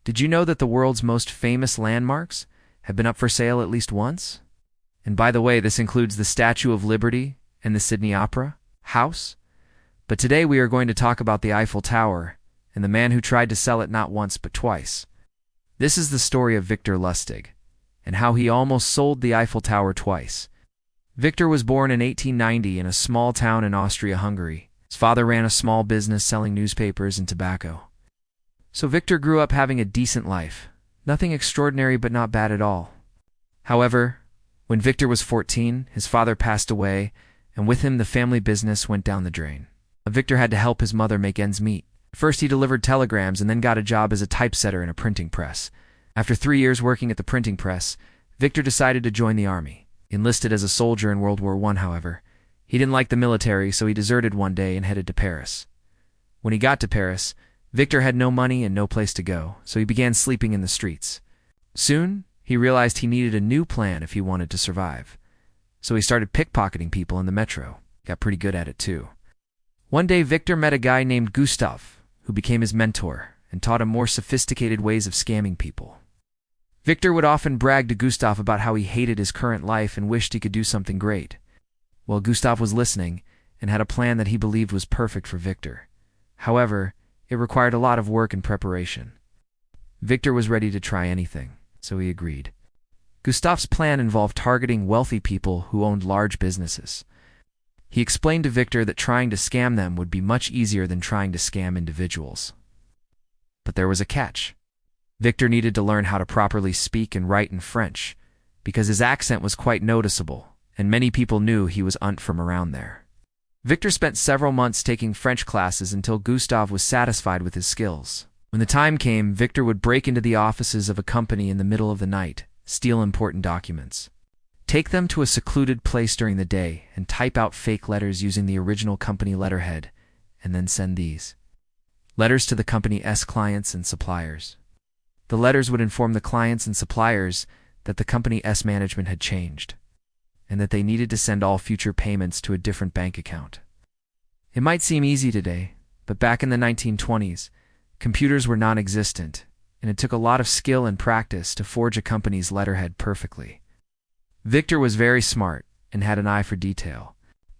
Did you know that the world's most famous landmarks have been up for sale at least once? And by the way, this includes the Statue of Liberty and the Sydney Opera House. But today we are going to talk about the Eiffel Tower and the man who tried to sell it not once but twice. This is the story of Victor Lustig and how he almost sold the Eiffel Tower twice. Victor was born in 1890 in a small town in Austria-Hungary. His father ran a small business selling newspapers and tobacco. So Victor grew up having a decent life. Nothing extraordinary, but not bad at all. However, when Victor was 14, his father passed away, and with him the family business went down the drain. Victor had to help his mother make ends meet. First he delivered telegrams and then got a job as a typesetter in a printing press. After 3 years working at the printing press, Victor decided to join the army. Enlisted as a soldier in World War I, however, he didn't like the military, so he deserted one day and headed to Paris. When he got to Paris, Victor had no money and no place to go, so he began sleeping in the streets. Soon, he realized he needed a new plan if he wanted to survive. So he started pickpocketing people in the metro. Got pretty good at it too. One day, Victor met a guy named Gustav, who became his mentor and taught him more sophisticated ways of scamming people. Victor would often brag to Gustav about how he hated his current life and wished he could do something great. Well, Gustav was listening and had a plan that he believed was perfect for Victor. However, it required a lot of work and preparation. Victor was ready to try anything, so he agreed. Gustav's plan involved targeting wealthy people who owned large businesses. He explained to Victor that trying to scam them would be much easier than trying to scam individuals. But there was a catch. Victor needed to learn how to properly speak and write in French, because his accent was quite noticeable, and many people knew he was from around there. Victor spent several months taking French classes until Gustav was satisfied with his skills. When the time came, Victor would break into the offices of a company in the middle of the night, steal important documents, take them to a secluded place during the day, and type out fake letters using the original company letterhead, and then send these letters to the company's clients and suppliers. The letters would inform the clients and suppliers that the company's management had changed, and that they needed to send all future payments to a different bank account. It might seem easy today, but back in the 1920s, computers were non-existent, and it took a lot of skill and practice to forge a company's letterhead perfectly. Victor was very smart and had an eye for detail,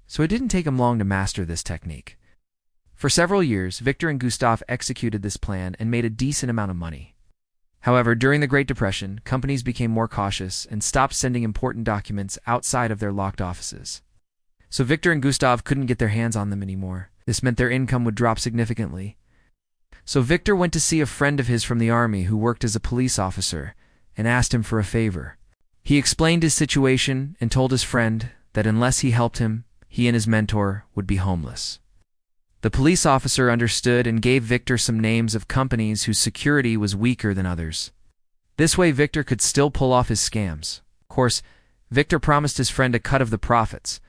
so it didn't take him long to master this technique. For several years, Victor and Gustav executed this plan and made a decent amount of money. However, during the Great Depression, companies became more cautious and stopped sending important documents outside of their locked offices. So Victor and Gustav couldn't get their hands on them anymore. This meant their income would drop significantly. So Victor went to see a friend of his from the army who worked as a police officer and asked him for a favor. He explained his situation and told his friend that unless he helped him, he and his mentor would be homeless. The police officer understood and gave Victor some names of companies whose security was weaker than others. This way Victor could still pull off his scams. Of course, Victor promised his friend a cut of the profits.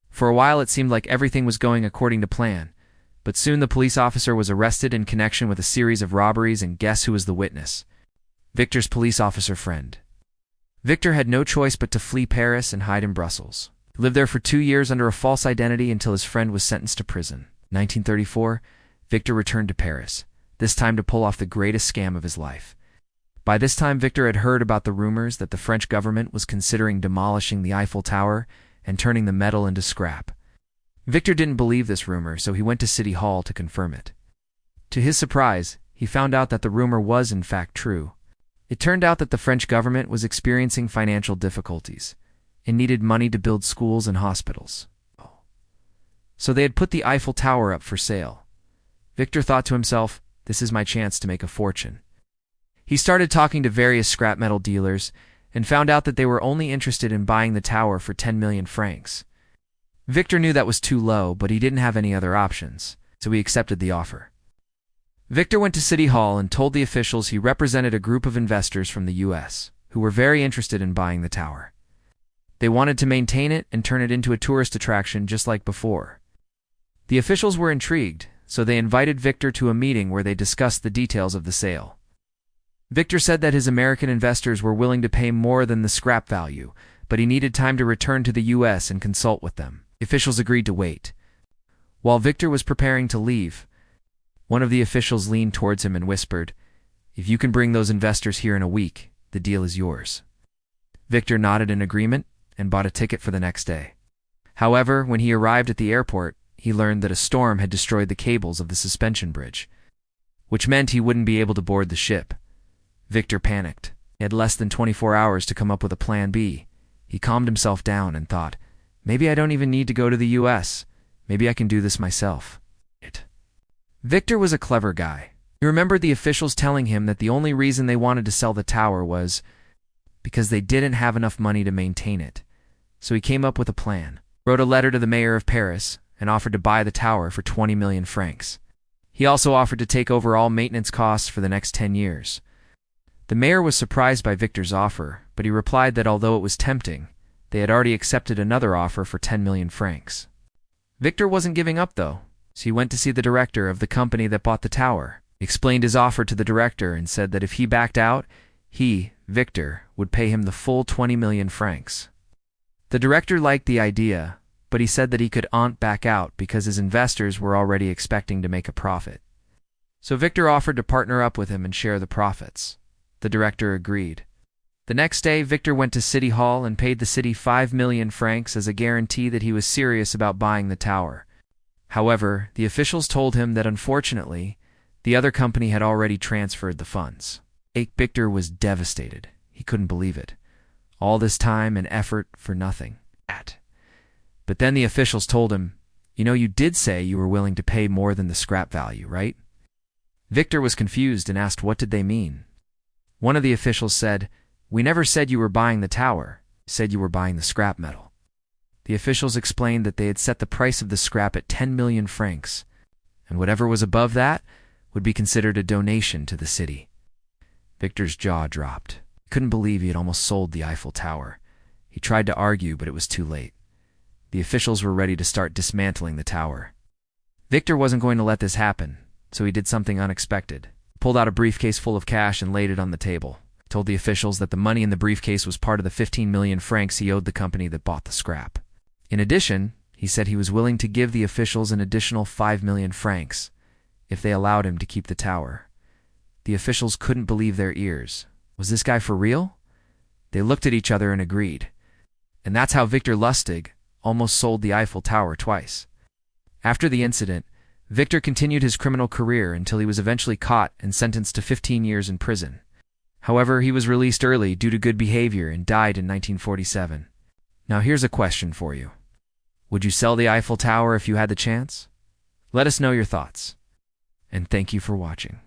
For a while it seemed like everything was going according to plan, but soon the police officer was arrested in connection with a series of robberies, and guess who was the witness? Victor's police officer friend. Victor had no choice but to flee Paris and hide in Brussels. He lived there for 2 years under a false identity until his friend was sentenced to prison. 1934, Victor returned to Paris, this time to pull off the greatest scam of his life. By this time, Victor had heard about the rumors that the French government was considering demolishing the Eiffel Tower and turning the metal into scrap. Victor didn't believe this rumor, so he went to City Hall to confirm it. To his surprise, he found out that the rumor was in fact true. It turned out that the French government was experiencing financial difficulties and needed money to build schools and hospitals. So they had put the Eiffel Tower up for sale. Victor thought to himself, this is my chance to make a fortune. He started talking to various scrap metal dealers and found out that they were only interested in buying the tower for 10 million francs. Victor knew that was too low, but he didn't have any other options, so he accepted the offer. Victor went to City Hall and told the officials he represented a group of investors from the US who were very interested in buying the tower. They wanted to maintain it and turn it into a tourist attraction just like before. The officials were intrigued, so they invited Victor to a meeting where they discussed the details of the sale. Victor said that his American investors were willing to pay more than the scrap value, but he needed time to return to the US and consult with them. The officials agreed to wait. While Victor was preparing to leave, one of the officials leaned towards him and whispered, If you can bring those investors here in a week, the deal is yours." Victor nodded in agreement and bought a ticket for the next day. However, when he arrived at the airport, he learned that a storm had destroyed the cables of the suspension bridge, which meant he wouldn't be able to board the ship. Victor panicked. He had less than 24 hours to come up with a plan B. He calmed himself down and thought, maybe I don't even need to go to the US. Maybe I can do this myself. Victor was a clever guy. He remembered the officials telling him that the only reason they wanted to sell the tower was because they didn't have enough money to maintain it. So he came up with a plan, wrote a letter to the mayor of Paris, and offered to buy the tower for 20 million francs. He also offered to take over all maintenance costs for the next 10 years. The mayor was surprised by Victor's offer, but he replied that although it was tempting, they had already accepted another offer for 10 million francs. Victor wasn't giving up, though, so he went to see the director of the company that bought the tower. He explained his offer to the director and said that if he backed out, he, Victor, would pay him the full 20 million francs. The director liked the idea, but he said that he couldn't back out because his investors were already expecting to make a profit. So Victor offered to partner up with him and share the profits. The director agreed. The next day, Victor went to City Hall and paid the city 5 million francs as a guarantee that he was serious about buying the tower. However, the officials told him that unfortunately, the other company had already transferred the funds. Victor was devastated. He couldn't believe it. All this time and effort for nothing. But then the officials told him, you did say you were willing to pay more than the scrap value, right? Victor was confused and asked what did they mean. One of the officials said, "We never said you were buying the tower. We said you were buying the scrap metal." The officials explained that they had set the price of the scrap at 10 million francs, and whatever was above that would be considered a donation to the city. Victor's jaw dropped. He couldn't believe he had almost sold the Eiffel Tower. He tried to argue, but it was too late. The officials were ready to start dismantling the tower. Victor wasn't going to let this happen, so he did something unexpected. He pulled out a briefcase full of cash and laid it on the table. He told the officials that the money in the briefcase was part of the 15 million francs he owed the company that bought the scrap. In addition, he said he was willing to give the officials an additional 5 million francs if they allowed him to keep the tower. The officials couldn't believe their ears. Was this guy for real? They looked at each other and agreed. And that's how Victor Lustig almost sold the Eiffel Tower twice. After the incident, Victor continued his criminal career until he was eventually caught and sentenced to 15 years in prison. However, he was released early due to good behavior and died in 1947. Now here's a question for you. Would you sell the Eiffel Tower if you had the chance? Let us know your thoughts. And thank you for watching.